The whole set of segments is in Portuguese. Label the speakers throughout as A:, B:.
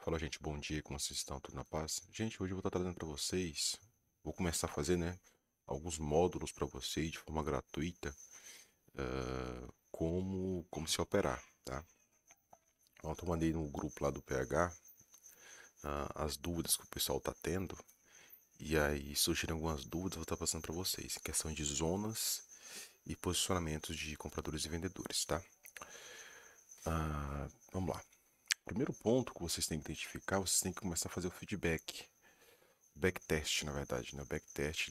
A: Fala, gente, bom dia, como vocês estão? Tudo na paz? Gente, hoje eu vou estar trazendo para vocês, vou começar a fazer, né, alguns módulos para vocês de forma gratuita, como se operar, tá? Ontem eu mandei no grupo lá do PH, as dúvidas que o pessoal tá tendo, e aí surgiram algumas dúvidas, eu vou estar passando para vocês, em questão de zonas e posicionamentos de compradores e vendedores, tá? Vamos lá. Primeiro ponto que vocês têm que identificar, vocês têm que começar a fazer o feedback. Backtest, na verdade, né? O backtest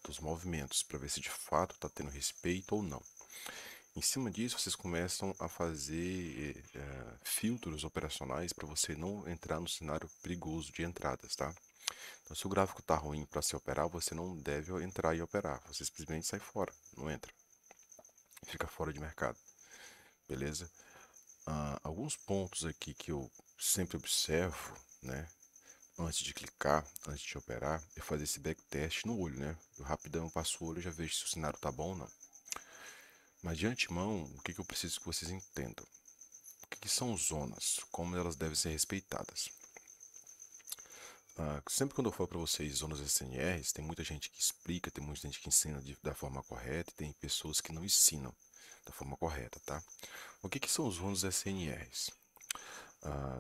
A: dos movimentos, para ver se de fato está tendo respeito ou não. Em cima disso, vocês começam a fazer filtros operacionais para você não entrar no cenário perigoso de entradas, tá? Então, se o gráfico está ruim para se operar, você não deve entrar e operar. Você simplesmente sai fora, não entra. Fica fora de mercado, beleza? Alguns pontos aqui que eu sempre observo, né? Antes de clicar, antes de operar, é fazer esse backtest no olho, né? Eu rapidão passo o olho e já vejo se o cenário tá bom ou não. Mas de antemão, o que eu preciso que vocês entendam? O que são zonas? Como elas devem ser respeitadas? Sempre quando eu falo para vocês zonas SNRs, tem muita gente que explica, tem muita gente que ensina da forma correta e tem pessoas que não ensinam da forma correta, tá? O que são zonas SNRs?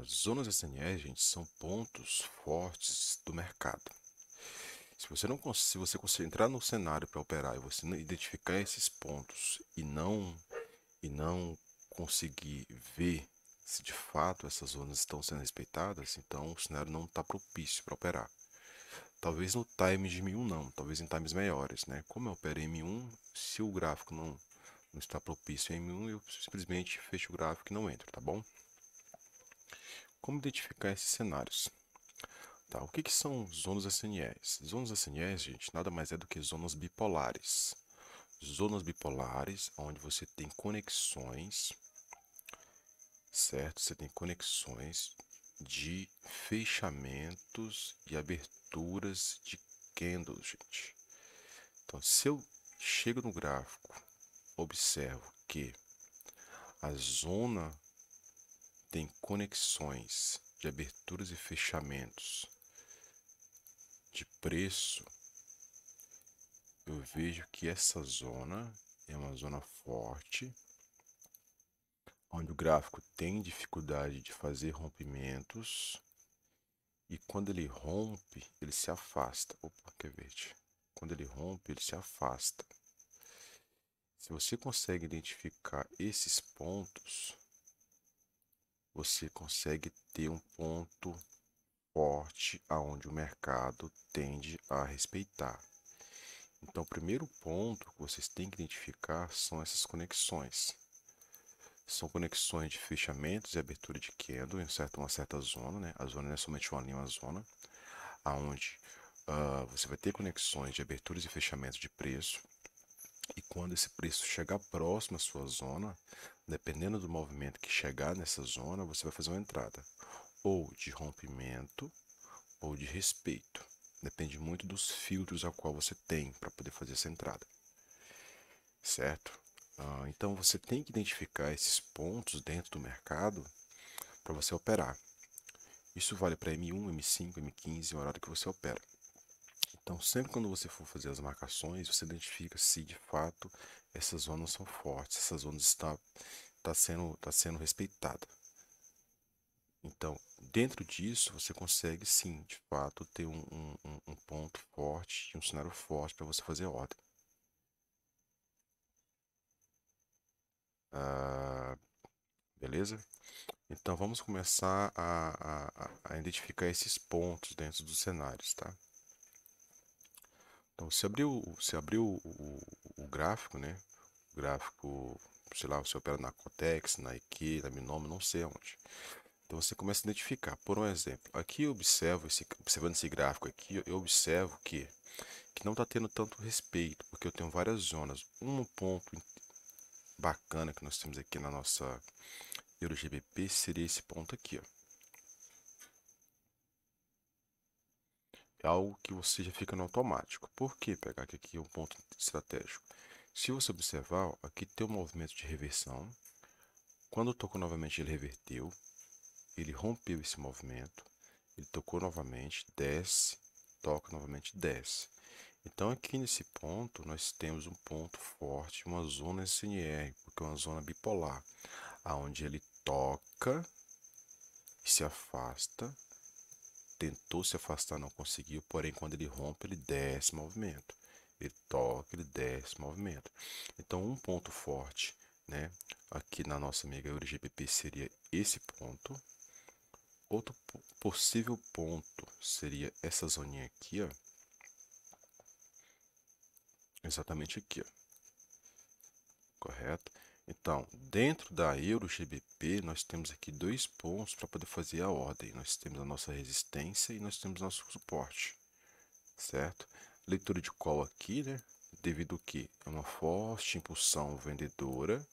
A: Zonas SNRs, gente, são pontos fortes do mercado. Se você conseguir entrar no cenário para operar e você não identificar esses pontos e não conseguir ver se de fato essas zonas estão sendo respeitadas, então o cenário não está propício para operar. Talvez no time de M1 não, talvez em times maiores, né? Como eu opero em M1, se o gráfico não está propício em M1, eu simplesmente fecho o gráfico e não entro, tá bom? Como identificar esses cenários? Tá, o que são zonas SNEs? Zonas SNEs, gente, nada mais é do que zonas bipolares. Zonas bipolares, onde você tem conexões, certo? Você tem conexões de fechamentos e aberturas de candles, gente. Então, se eu chego no gráfico, observo que a zona tem conexões de aberturas e fechamentos de preço, eu vejo que essa zona é uma zona forte, onde o gráfico tem dificuldade de fazer rompimentos e quando ele rompe, ele se afasta. Opa, quer ver? Quando ele rompe, ele se afasta. Se você consegue identificar esses pontos, você consegue ter um ponto forte aonde o mercado tende a respeitar. Então, o primeiro ponto que vocês têm que identificar são essas conexões. São conexões de fechamentos e abertura de candle em uma certa zona, né? A zona não é somente uma linha, é uma zona, aonde você vai ter conexões de aberturas e fechamentos de preço. E quando esse preço chegar próximo à sua zona, dependendo do movimento que chegar nessa zona, você vai fazer uma entrada ou de rompimento ou de respeito. Depende muito dos filtros a qual você tem para poder fazer essa entrada, certo? Então você tem que identificar esses pontos dentro do mercado para você operar. Isso vale para M1, M5, M15, o horário que você opera. Então, sempre quando você for fazer as marcações, você identifica se de fato essas zonas são fortes, essas zonas está sendo respeitada. Então, dentro disso, você consegue sim, de fato, ter um ponto forte, um cenário forte para você fazer ordem. Ah, beleza? Então, vamos começar a identificar esses pontos dentro dos cenários, tá? Então, se abriu o gráfico, né? O gráfico, sei lá, você opera na Cotex, na IQ, na Binomo, não sei aonde. Então você começa a identificar. Por um exemplo, aqui eu observando esse gráfico aqui, eu observo que não está tendo tanto respeito, porque eu tenho várias zonas. Um ponto bacana que nós temos aqui na nossa EuroGBP seria esse ponto aqui, ó. É algo que você já fica no automático. Por que pegar que aqui é um ponto estratégico? Se você observar, ó, aqui tem um movimento de reversão. Quando tocou novamente, ele reverteu, ele rompeu esse movimento, ele tocou novamente, desce, toca novamente, desce. Então aqui nesse ponto nós temos um ponto forte, uma zona SNR, porque é uma zona bipolar, aonde ele toca e se afasta, tentou se afastar, não conseguiu, porém quando ele rompe, ele desce movimento. Ele toca, ele desce movimento. Então um ponto forte, né, aqui na nossa amiga EuroGBP seria esse ponto. Outro possível ponto seria essa zoninha aqui, ó. Exatamente aqui, ó. Correto? Então, dentro da EuroGBP, nós temos aqui dois pontos para poder fazer a ordem. Nós temos a nossa resistência e nós temos nosso suporte, certo? Leitura de call aqui, né? Devido que é uma forte impulsão vendedora.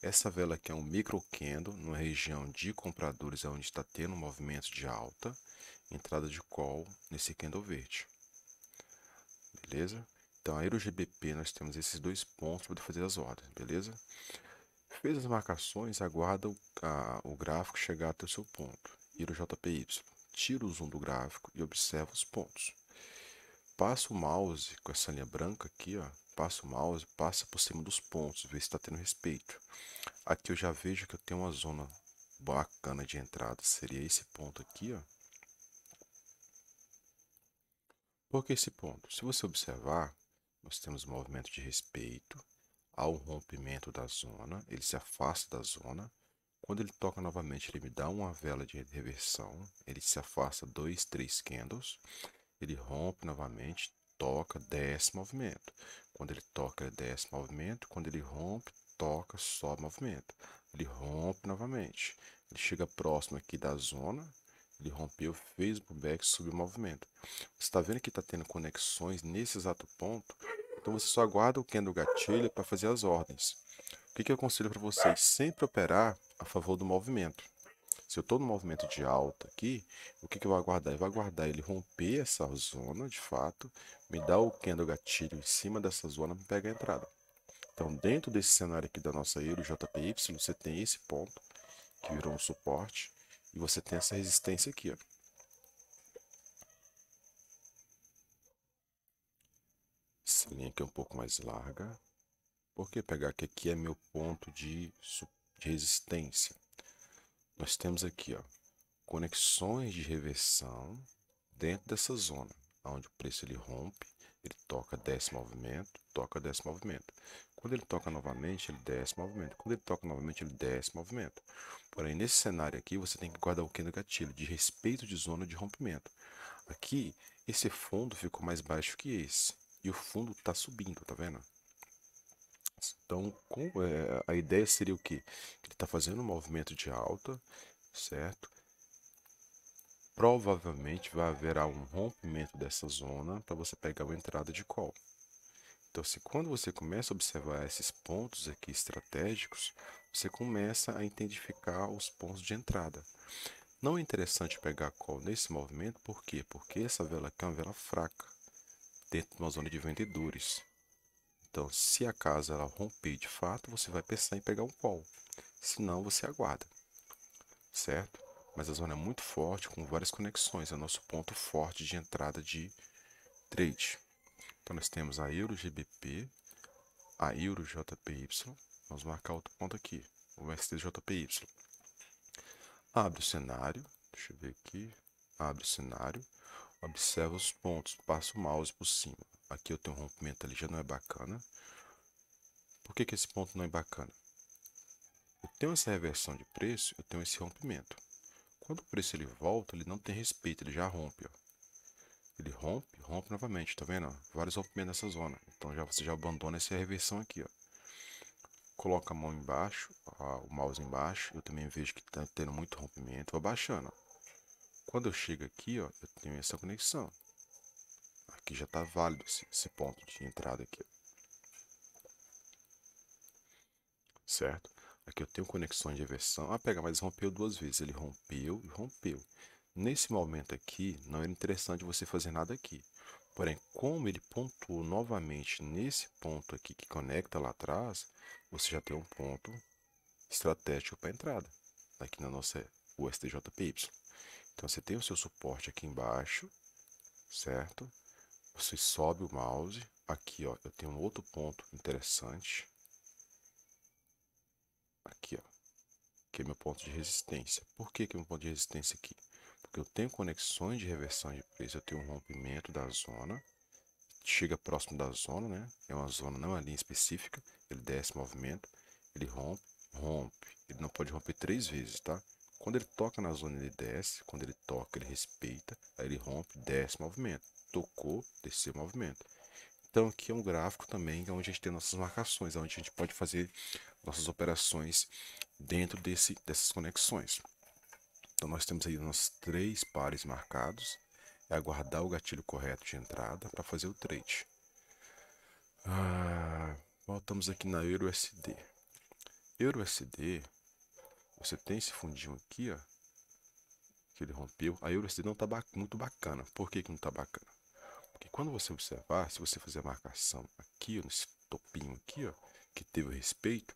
A: Essa vela aqui é um micro candle, numa região de compradores, onde está tendo um movimento de alta. Entrada de call nesse candle verde. Beleza? Então, a EuroGBP, nós temos esses dois pontos para fazer as ordens, beleza? Fez as marcações, aguarda o gráfico chegar até o seu ponto. EuroJPY. Tira o zoom do gráfico e observa os pontos. Passa o mouse com essa linha branca aqui, ó. Passa o mouse, passa por cima dos pontos, vê se está tendo respeito. Aqui eu já vejo que eu tenho uma zona bacana de entrada, seria esse ponto aqui, ó. Por que esse ponto? Se você observar, nós temos um movimento de respeito ao rompimento da zona, ele se afasta da zona. Quando ele toca novamente, ele me dá uma vela de reversão, ele se afasta 2, 3 candles, ele rompe novamente, toca, desce movimento. Quando ele toca, ele desce movimento, quando ele rompe, toca, sobe movimento. Ele rompe novamente, ele chega próximo aqui da zona, ele rompeu, fez o pullback, subiu o movimento. Você está vendo que está tendo conexões nesse exato ponto? Então você só aguarda o candle gatilho para fazer as ordens. O que eu aconselho para vocês? Sempre operar a favor do movimento. Se eu estou no movimento de alta aqui, o que eu vou aguardar? Eu vou aguardar ele romper essa zona, de fato, me dar o candle gatilho em cima dessa zona para pegar a entrada. Então, dentro desse cenário aqui da nossa Euro JPY, você tem esse ponto, que virou um suporte, e você tem essa resistência aqui, ó. Essa linha aqui é um pouco mais larga. Por que pegar que aqui é meu ponto de resistência? Nós temos aqui, ó, conexões de reversão dentro dessa zona, onde o preço ele rompe, ele toca, desce movimento, toca, desce movimento. Quando ele toca novamente, ele desce movimento. Quando ele toca novamente, ele desce movimento. Porém, nesse cenário aqui, você tem que guardar o candle gatilho de respeito de zona de rompimento. Aqui, esse fundo ficou mais baixo que esse. E o fundo está subindo, tá vendo? Então, a ideia seria o quê? Ele está fazendo um movimento de alta, certo? Provavelmente vai haver um rompimento dessa zona para você pegar uma entrada de call. Então, quando você começa a observar esses pontos aqui estratégicos, você começa a identificar os pontos de entrada. Não é interessante pegar call nesse movimento, por quê? Porque essa vela aqui é uma vela fraca, dentro de uma zona de vendedores. Então, se a casa ela romper de fato, você vai pensar em pegar um call. Se não, você aguarda, certo? Mas a zona é muito forte, com várias conexões. É o nosso ponto forte de entrada de trade. Então, nós temos a EuroGBP, a EuroJPY. Vamos marcar outro ponto aqui, o STJPY. Abre o cenário, deixa eu ver aqui. Abre o cenário, observa os pontos, passa o mouse por cima. Aqui eu tenho um rompimento ali, já não é bacana. Por que esse ponto não é bacana? Eu tenho essa reversão de preço, eu tenho esse rompimento. Quando o preço ele volta, ele não tem respeito, ele já rompe, ó. Ele rompe, rompe novamente, tá vendo? Vários rompimentos nessa zona. Então você já abandona essa reversão aqui, ó. Coloca a mão embaixo, o mouse embaixo. Eu também vejo que está tendo muito rompimento. Vou abaixando, ó. Quando eu chego aqui, ó, eu tenho essa conexão. Aqui já está válido esse ponto de entrada aqui, certo? Aqui eu tenho conexões de reversão. Pega, mas rompeu duas vezes. Ele rompeu e rompeu. Nesse momento aqui, não era interessante você fazer nada aqui. Porém, como ele pontuou novamente nesse ponto aqui que conecta lá atrás, você já tem um ponto estratégico para entrada aqui na nossa USTJPY. Então você tem o seu suporte aqui embaixo, certo? Você sobe o mouse. Aqui, ó, eu tenho um outro ponto interessante. Aqui, ó, que é meu ponto de resistência. Por que é meu ponto de resistência aqui? Porque eu tenho conexões de reversão de preço, eu tenho um rompimento da zona, chega próximo da zona, né? É uma zona, não é uma linha específica. Ele desce movimento, ele rompe, rompe. Ele não pode romper 3 vezes, tá? Quando ele toca na zona, ele desce. Quando ele toca, ele respeita. Aí ele rompe, desce movimento. Tocou, desceu movimento. Então aqui é um gráfico também onde a gente tem nossas marcações, onde a gente pode fazer nossas operações dentro dessas conexões. Então nós temos aí nossos 3 pares marcados. É aguardar o gatilho correto de entrada para fazer o trade. Voltamos aqui na EURUSD. EURUSD, você tem esse fundinho aqui, ó, que ele rompeu. A EURUSD não está muito bacana. Por que não está bacana? Porque quando você observar, se você fazer a marcação aqui, ó, nesse topinho aqui, ó, que teve o respeito,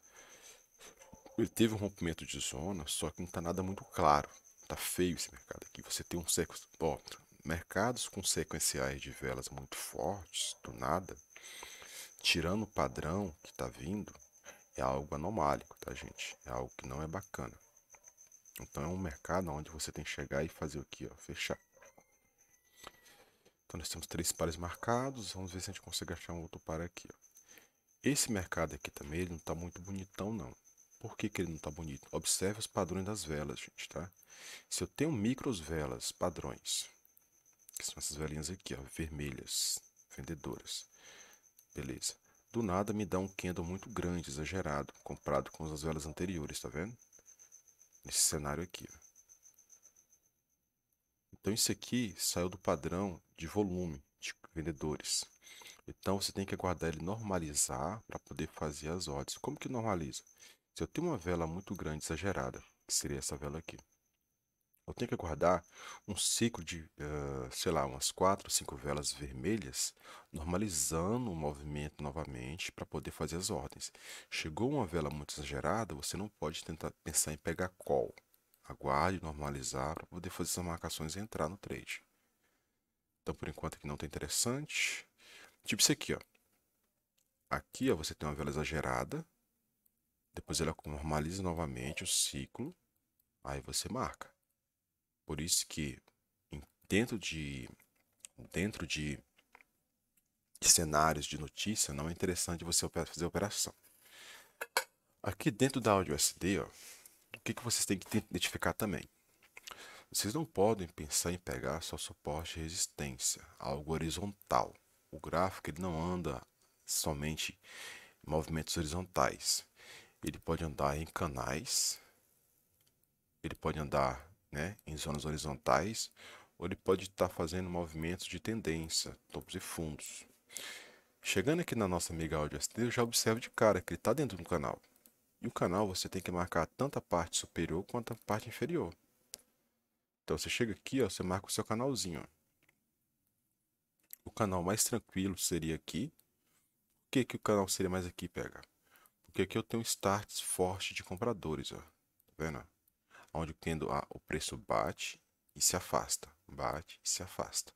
A: ele teve um rompimento de zona, só que não está nada muito claro. Tá feio esse mercado aqui. Você tem mercados com sequenciais de velas muito fortes, do nada, tirando o padrão que está vindo, é algo anomálico, tá, gente? É algo que não é bacana. Então é um mercado onde você tem que chegar e fazer o que, ó, fechar. Então nós temos 3 pares marcados, vamos ver se a gente consegue achar um outro par aqui, ó. Esse mercado aqui também, ele não está muito bonitão, não. Por que ele não está bonito? Observe os padrões das velas, gente, tá? Se eu tenho micros velas, padrões, que são essas velinhas aqui, ó, vermelhas, vendedoras. Beleza. Do nada me dá um candle muito grande, exagerado, comparado com as velas anteriores, tá vendo? Nesse cenário aqui, ó. Então isso aqui saiu do padrão de volume de vendedores. Então você tem que aguardar ele normalizar para poder fazer as ordens. Como que normaliza? Se eu tenho uma vela muito grande, exagerada, que seria essa vela aqui, eu tenho que aguardar um ciclo de, sei lá, umas 4 ou 5 velas vermelhas, normalizando o movimento novamente para poder fazer as ordens. Chegou uma vela muito exagerada, você não pode tentar pensar em pegar call. Aguarde normalizar para poder fazer essas marcações e entrar no trade. Então, por enquanto aqui não está interessante. Tipo isso aqui, ó. Aqui, ó, você tem uma vela exagerada. Depois ela normaliza novamente o ciclo. Aí você marca. Por isso que dentro de cenários de notícia, não é interessante você fazer operação. Aqui dentro da AudioSD, ó, o que vocês têm que identificar também? Vocês não podem pensar em pegar só suporte e resistência, algo horizontal. O gráfico ele não anda somente em movimentos horizontais. Ele pode andar em canais, ele pode andar, né, em zonas horizontais, ou ele pode estar fazendo movimentos de tendência, topos e fundos. Chegando aqui na nossa amiga AudioSD, eu já observo de cara que ele está dentro do canal. E o canal você tem que marcar tanto a parte superior quanto a parte inferior. Então você chega aqui, ó, você marca o seu canalzinho. Ó. O canal mais tranquilo seria aqui. Por que o canal seria mais aqui, pega? Porque aqui eu tenho starts forte de compradores, ó. Tá vendo? Onde o preço bate e se afasta. Bate e se afasta.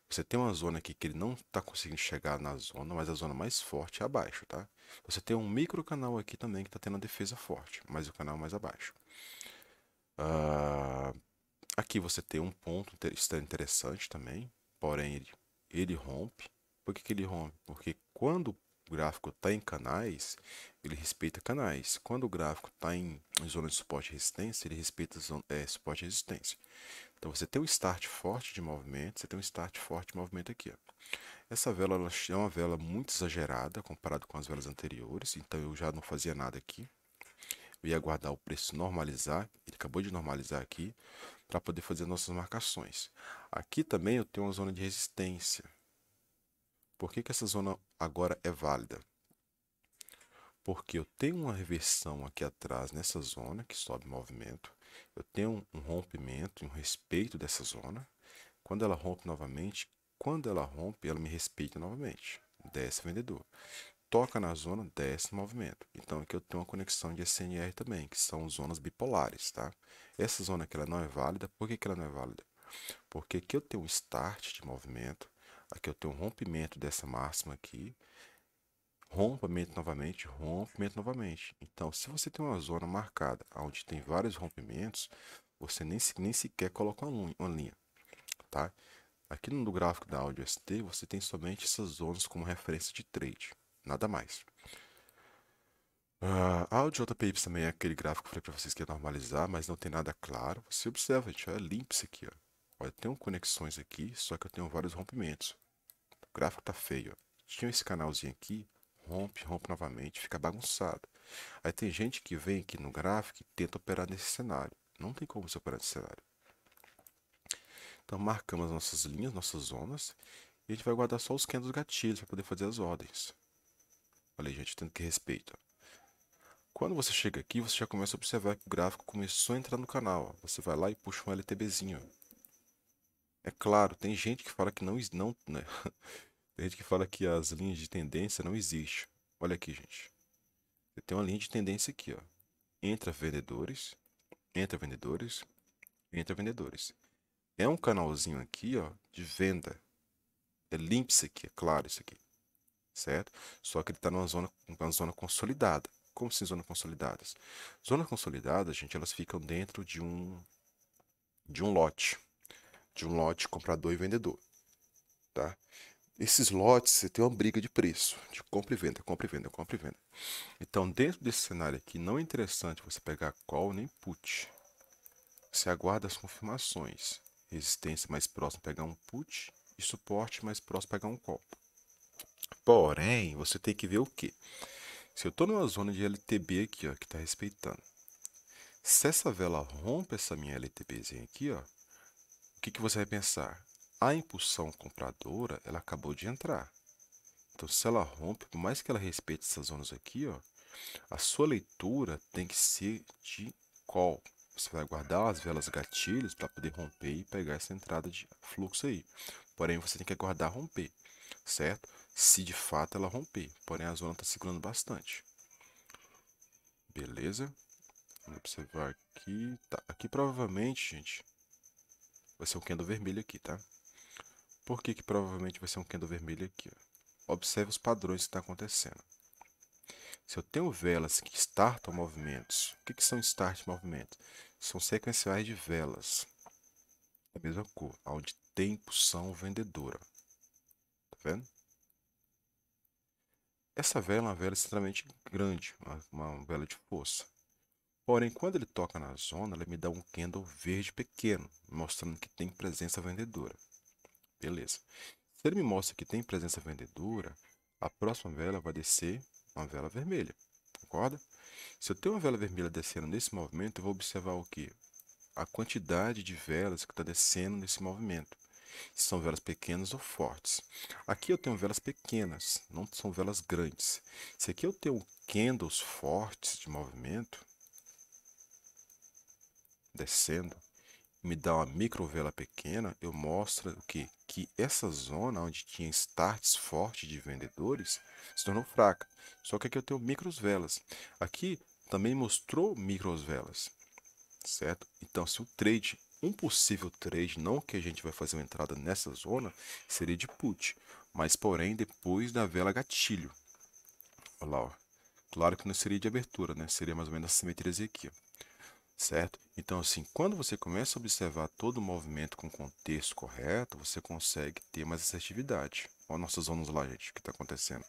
A: Você tem uma zona aqui que ele não está conseguindo chegar na zona, mas a zona mais forte é abaixo, tá? Você tem um micro canal aqui também que está tendo uma defesa forte, mas o canal mais abaixo. Aqui você tem um ponto interessante também, porém ele rompe. Por que ele rompe? Porque quando o gráfico está em canais, ele respeita canais. Quando o gráfico está em zona de suporte e resistência, ele respeita suporte e resistência. Então você tem um start forte de movimento, você tem um start forte de movimento aqui. Ó. Essa vela ela é uma vela muito exagerada comparado com as velas anteriores, então eu já não fazia nada aqui. Eu ia aguardar o preço normalizar, ele acabou de normalizar aqui, para poder fazer nossas marcações. Aqui também eu tenho uma zona de resistência. Por que essa zona agora é válida? Porque eu tenho uma reversão aqui atrás nessa zona que sobe movimento. Eu tenho um rompimento e um respeito dessa zona. Quando ela rompe novamente, ela me respeita novamente. Desce vendedor. toca na zona, desce no movimento. Então aqui eu tenho uma conexão de SNR também, que são zonas bipolares, tá? Essa zona aqui ela não é válida. Por que ela não é válida? Porque aqui eu tenho um start de movimento, aqui eu tenho um rompimento dessa máxima aqui, rompimento novamente. Então, se você tem uma zona marcada onde tem vários rompimentos, você nem sequer coloca uma linha, tá? Aqui no gráfico da Audio ST, você tem somente essas zonas como referência de trade, nada mais. A Audio JPY também é aquele gráfico que eu falei para vocês que ia normalizar, mas não tem nada claro. Você observa, gente, é limpo isso aqui, ó. Olha, tem conexões aqui, só que eu tenho vários rompimentos. O gráfico tá feio, ó. Tinha esse canalzinho aqui, rompe novamente, fica bagunçado. Aí tem gente que vem aqui no gráfico e tenta operar nesse cenário. Não tem como você operar nesse cenário. Então marcamos nossas linhas, nossas zonas, e a gente vai guardar só os candles gatilhos para poder fazer as ordens. Olha aí, gente, tendo que respeito. Quando você chega aqui, você já começa a observar que o gráfico começou a entrar no canal. Ó. Você vai lá e puxa um LTBzinho. É claro, tem gente que fala que não, né? Tem gente que fala que as linhas de tendência não existem. Olha aqui, gente. Você tem uma linha de tendência aqui, ó. Entra vendedores, entra vendedores, entra vendedores. É um canalzinho aqui, ó, de venda. É limpo isso aqui, é claro isso aqui, certo? Só que ele está numa zona consolidada. Como assim zona consolidadas? Zonas consolidadas, gente, elas ficam dentro de um lote, comprador e vendedor, tá? Esses lotes, você tem uma briga de preço, de compra e venda, compra e venda, compra e venda. Então, dentro desse cenário aqui, não é interessante você pegar call nem put. Você aguarda as confirmações. Resistência mais próxima pegar um put e suporte mais próximo pegar um call. Porém, você tem que ver o quê? Se eu estou numa zona de LTB aqui, ó, que está respeitando. Se essa vela rompe essa minha LTBzinha aqui, ó, o que você vai pensar? A impulsão compradora, ela acabou de entrar. Então, se ela rompe, por mais que ela respeite essas zonas aqui, ó, a sua leitura tem que ser de call. Você vai guardar as velas gatilhos para poder romper e pegar essa entrada de fluxo aí. Porém, você tem que aguardar romper, certo? Se de fato ela romper. Porém, a zona está segurando bastante. Beleza? Vamos observar aqui. Tá. Aqui provavelmente, gente, vai ser um candle vermelho aqui, tá? Por que provavelmente vai ser um candle vermelho aqui? Ó? Observe os padrões que está acontecendo. Se eu tenho velas que startam movimentos, o que são start movimentos? São sequenciais de velas da mesma cor, onde tem impulsão vendedora. Tá vendo? Essa vela é uma vela extremamente grande, uma vela de força. Porém, quando ele toca na zona, ele me dá um candle verde pequeno, mostrando que tem presença vendedora. Beleza. Se ele me mostra que tem presença vendedora, a próxima vela vai descer uma vela vermelha. Concorda? Se eu tenho uma vela vermelha descendo nesse movimento, eu vou observar o quê? A quantidade de velas que está descendo nesse movimento. Se são velas pequenas ou fortes. Aqui eu tenho velas pequenas, não são velas grandes. Se aqui eu tenho candles fortes de movimento, descendo, me dá uma micro vela pequena, eu mostro o quê? Que essa zona onde tinha starts fortes de vendedores se tornou fraca. Só que aqui eu tenho micros velas. Aqui também mostrou micros velas, certo? Então, se o trade, um possível trade, não que a gente vai fazer uma entrada nessa zona, seria de put, mas porém depois da vela gatilho. Olha lá, ó. Claro que não seria de abertura, né? Seria mais ou menos essa simetria aqui, ó. Certo? Então, assim, quando você começa a observar todo o movimento com o contexto correto, você consegue ter mais assertividade. Olha nossas zonas lá, gente, o que está acontecendo.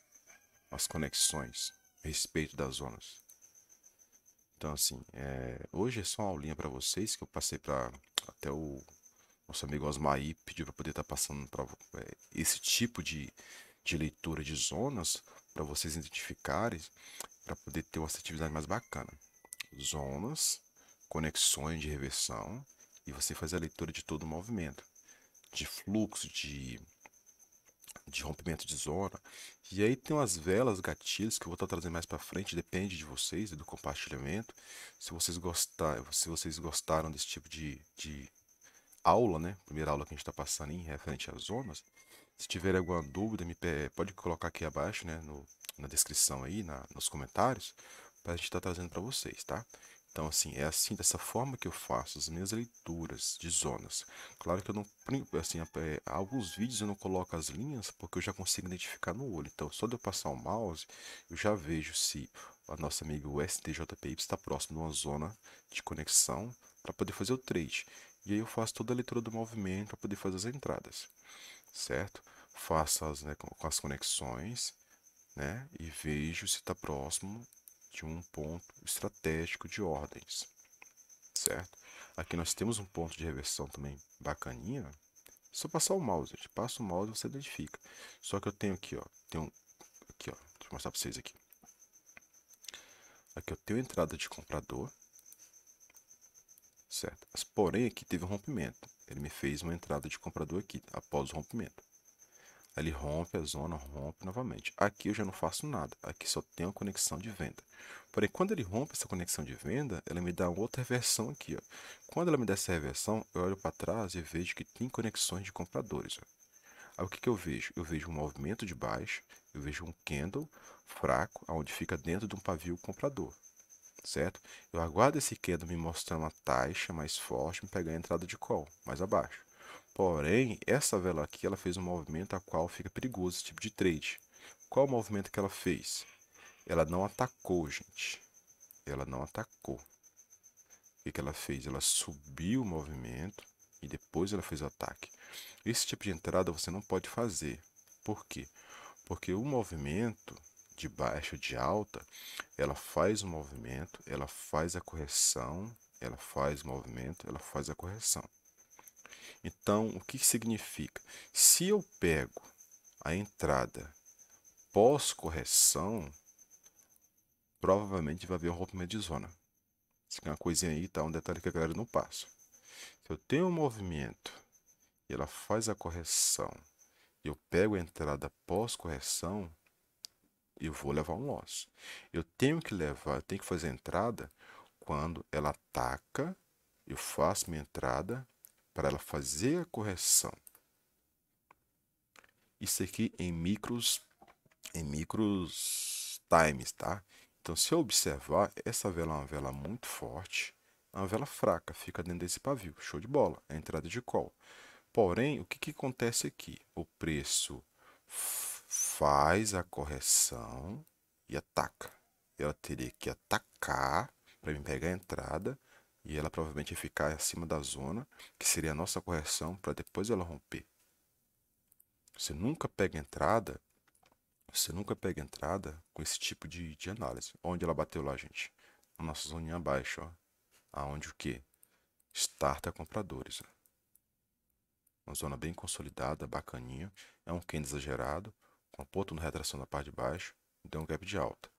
A: As conexões, a respeito das zonas. Então, assim, hoje é só uma aulinha para vocês que eu passei para até o nosso amigo Osmaí pediu para poder estar passando para esse tipo de leitura de zonas para vocês identificarem, para poder ter uma assertividade mais bacana. Zonas, conexões de reversão e você faz a leitura de todo o movimento, de fluxo, de rompimento de zona. E aí tem umas velas, gatilhos que eu vou estar trazendo mais para frente, depende de vocês e do compartilhamento. Se vocês gostaram desse tipo de aula, né? Primeira aula que a gente está passando em referente às zonas. Se tiver alguma dúvida, pode colocar aqui abaixo, né? na descrição aí, nos comentários, para a gente estar trazendo para vocês, tá? Então, assim, é assim, dessa forma que eu faço as minhas leituras de zonas. Claro que eu não, assim, alguns vídeos eu não coloco as linhas porque eu já consigo identificar no olho. Então, só de eu passar o mouse, eu já vejo se a nossa amiga STJPY está próximo de uma zona de conexão para poder fazer o trade. E aí eu faço toda a leitura do movimento para poder fazer as entradas, certo? Faço as, né, com as conexões, né, e vejo se está próximo de um ponto estratégico de ordens, certo? Aqui nós temos um ponto de reversão também bacaninha. Só passar o mouse, gente. Passa o mouse e você identifica. Só que eu tenho aqui, ó. Aqui, ó. Deixa eu mostrar para vocês aqui. Aqui eu tenho entrada de comprador, certo? Mas, porém, aqui teve um rompimento. Ele me fez uma entrada de comprador aqui, após o rompimento. Ele rompe a zona, rompe novamente. Aqui eu já não faço nada. Aqui só tem uma conexão de venda. Porém, quando ele rompe essa conexão de venda, ela me dá outra reversão aqui, ó. Quando ela me dá essa reversão, eu olho para trás e vejo que tem conexões de compradores, ó. Aí o que que eu vejo? Eu vejo um movimento de baixa, eu vejo um candle fraco, onde fica dentro de um pavio comprador, certo? Eu aguardo esse candle me mostrar uma taxa mais forte, me pegar a entrada de call, mais abaixo. Porém, essa vela aqui, ela fez um movimento a qual fica perigoso esse tipo de trade. Qual o movimento que ela fez? Ela não atacou, gente. Ela não atacou. O que que ela fez? Ela subiu o movimento e depois ela fez o ataque. Esse tipo de entrada você não pode fazer. Por quê? Porque o movimento de baixa ou de alta, ela faz o movimento, ela faz a correção, ela faz o movimento, ela faz a correção. Então, o que significa? Se eu pego a entrada pós-correção, provavelmente vai haver um rompimento de zona. Isso aqui é uma coisinha aí, tá? Um detalhe que a galera não passa. Se eu tenho um movimento e ela faz a correção, e eu pego a entrada pós-correção, eu vou levar um loss. Eu tenho que levar, eu tenho que fazer a entrada quando ela ataca, eu faço minha entrada para ela fazer a correção. Isso aqui em micros times, tá? Então, se eu observar, essa vela é uma vela muito forte, é uma vela fraca, fica dentro desse pavio, show de bola, é a entrada de call. Porém, o que que acontece aqui? O preço faz a correção e ataca. Ela teria que atacar para me pegar a entrada e ela provavelmente ia ficar acima da zona, que seria a nossa correção, para depois ela romper. Você nunca pega entrada Você nunca pega entrada com esse tipo de análise. Onde ela bateu lá, gente? A nossa zoninha abaixo, ó. Aonde o quê? Starta compradores, ó. Uma zona bem consolidada, bacaninha. É um candle exagerado, com a ponto de retração na parte de baixo. Deu um gap de alta.